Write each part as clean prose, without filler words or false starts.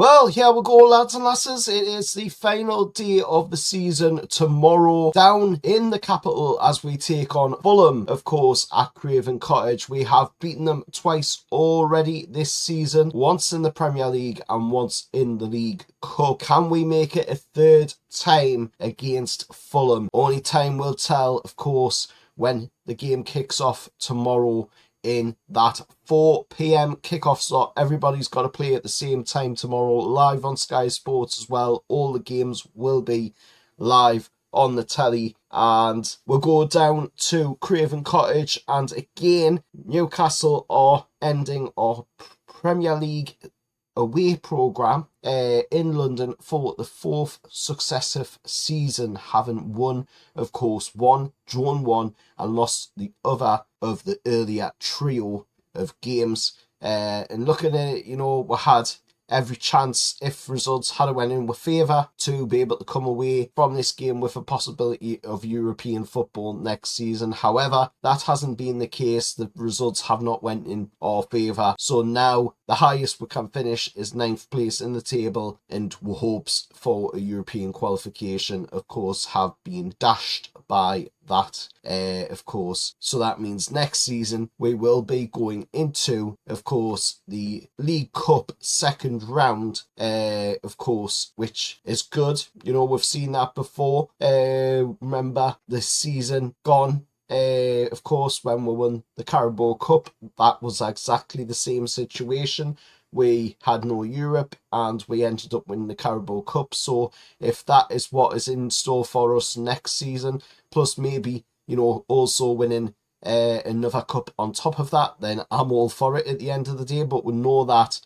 Well, here we go, lads and lasses. It is the final day of the season tomorrow down in the capital as we take on Fulham, of course, at Craven Cottage. We have beaten them twice already this season, once in the Premier League and once in the League Cup. Can we make it a third time against Fulham? Only time will tell, of course, when the game kicks off tomorrow in that 4 p.m. kickoff slot. Everybody's got to play at the same time tomorrow, live on Sky Sports as well. All the games will be live on the telly, and we'll go down to Craven Cottage, and again Newcastle are ending our Premier League away programme in London for the 4th successive season, having won, of course, one, drawn one, and lost the other of the earlier trio of games. And looking at it, we had every chance, if results had went in with favour, to be able to come away from this game with a possibility of European football next season. However, that hasn't been the case. The results have not went in our favour. So now the highest we can finish is 9th place in the table, and our hopes for a European qualification, of course, have been dashed by that, of course. So that means next season we will be going into, of course, the League Cup second round, of course, which is good. We've seen that before. Remember the season gone, of course, when we won the Carabao Cup, that was exactly the same situation. We had no Europe and we ended up winning the Carabao Cup. So if that is what is in store for us next season, plus maybe, also winning another cup on top of that, then I'm all for it at the end of the day. But we know that,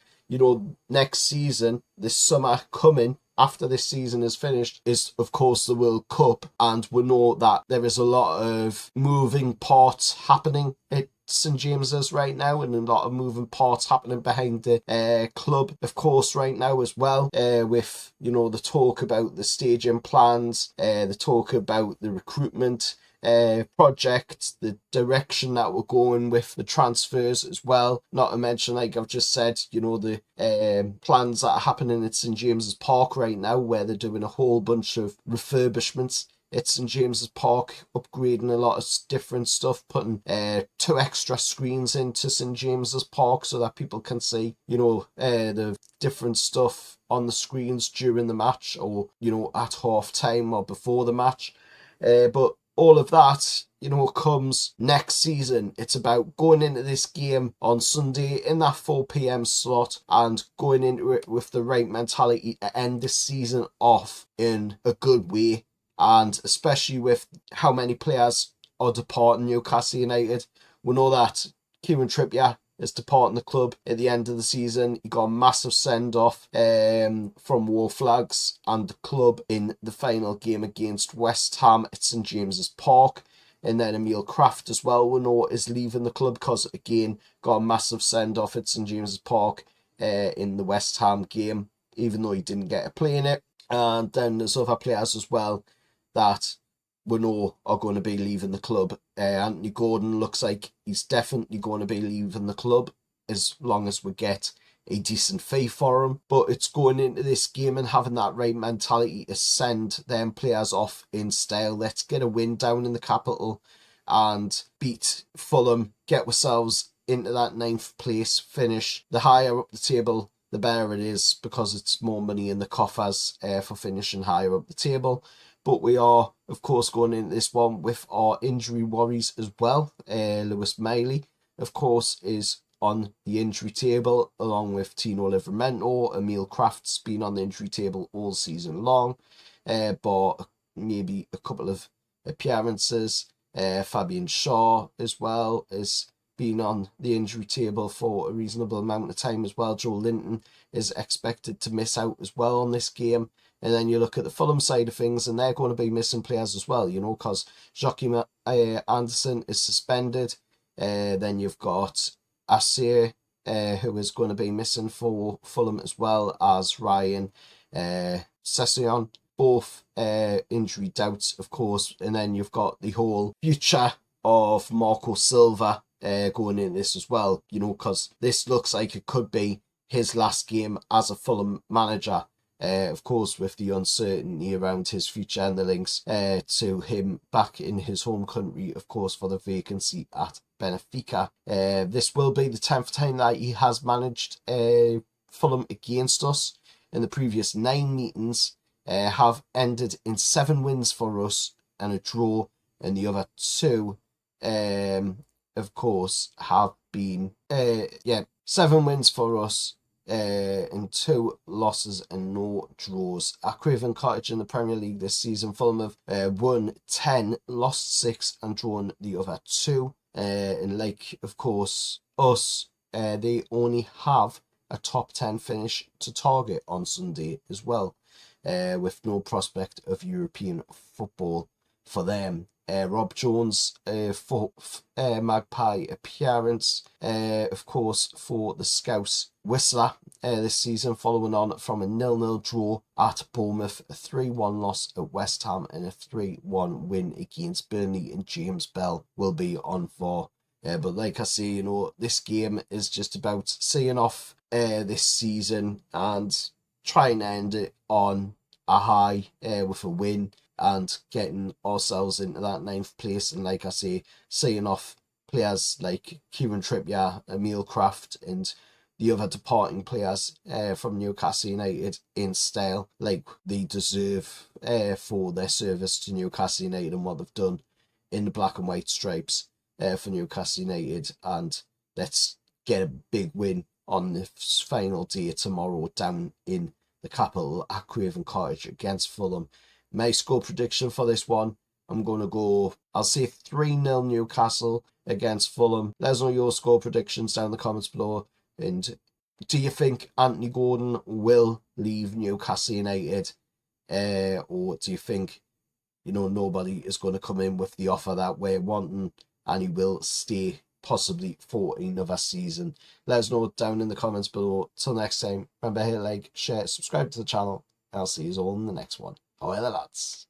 next season, this summer coming, after this season is finished, is of course the World Cup, and we know that there is a lot of moving parts happening at St James's right now, and a lot of moving parts happening behind the club, of course, right now as well, with the talk about the stadium plans, the talk about the recruitment project, the direction that we're going with the transfers as well. Not to mention, like I've just said, the plans that are happening at St James's Park right now, where they're doing a whole bunch of refurbishments at St James's Park, upgrading a lot of different stuff, putting 2 extra screens into St James's Park so that people can see, the different stuff on the screens during the match, or, at half time or before the match. But all of that, comes next season. It's about going into this game on Sunday in that 4 p.m. slot and going into it with the right mentality to end this season off in a good way. And especially with how many players are departing Newcastle United. We know that Kieran Trippier is departing the club at the end of the season. He got a massive send-off from War Flags and the club in the final game against West Ham at St James's Park. And then Emil Kraft as well, we know, is leaving the club because, again, got a massive send-off at St James's Park in the West Ham game, even though he didn't get a play in it. And then there's other players as well that we know are going to be leaving the club. Anthony Gordon looks like he's definitely going to be leaving the club as long as we get a decent fee for him. But it's going into this game and having that right mentality to send them players off in style. Let's get a win down in the capital and beat Fulham, get ourselves into that 9th place finish. The higher up the table, the better it is, because it's more money in the coffers for finishing higher up the table. But we are, of course, going into this one with our injury worries as well. Lewis Miley, of course, is on the injury table, along with Tino Livramento. Emil Kraft's been on the injury table all season long, but maybe a couple of appearances. Fabian Shaw as well has been on the injury table for a reasonable amount of time as well. Joe Linton is expected to miss out as well on this game. And then you look at the Fulham side of things, and they're going to be missing players as well, because Joachim Anderson is suspended. Then you've got Asir, who is going to be missing for Fulham, as well as Ryan Session, both injury doubts, of course. And then you've got the whole future of Marco Silva going in this as well, because this looks like it could be his last game as a Fulham manager. Of course, with the uncertainty around his future and the links to him back in his home country, of course, for the vacancy at Benfica. This will be the 10th time that he has managed Fulham against us. In the previous 9 meetings, have ended in 7 wins for us and a draw, and the other 2, of course, have been 7 wins for us, and 2 losses and no draws. At Craven Cottage in the Premier League this season, Fulham have won 10, lost 6 and drawn the other 2. And like, of course, us, they only have a top 10 finish to target on Sunday as well, with no prospect of European football for them. Rob Jones' 4th Magpie appearance, of course, for the Scouse Whistler this season, following on from a 0-0 draw at Bournemouth, a 3-1 loss at West Ham, and a 3-1 win against Burnley, and James Bell will be on for. But like I say, this game is just about seeing off this season and trying to end it on a high with a win, and getting ourselves into that 9th place. And like I say, seeing off players like Kieran Trippier, Emil Kraft, and the other departing players from Newcastle United in style, like they deserve for their service to Newcastle United and what they've done in the black and white stripes for Newcastle United. And let's get a big win on the final day tomorrow down in the capital at Craven Cottage against Fulham. My score prediction for this one, I'm going to go, I'll say 3-0 Newcastle against Fulham. Let us know your score predictions down in the comments below. And do you think Anthony Gordon will leave Newcastle United? Or do you think, nobody is going to come in with the offer that we're wanting and he will stay possibly for another season? Let us know down in the comments below. Till next time, remember, hit like, share, subscribe to the channel, and I'll see you all in the next one. Bye, lads.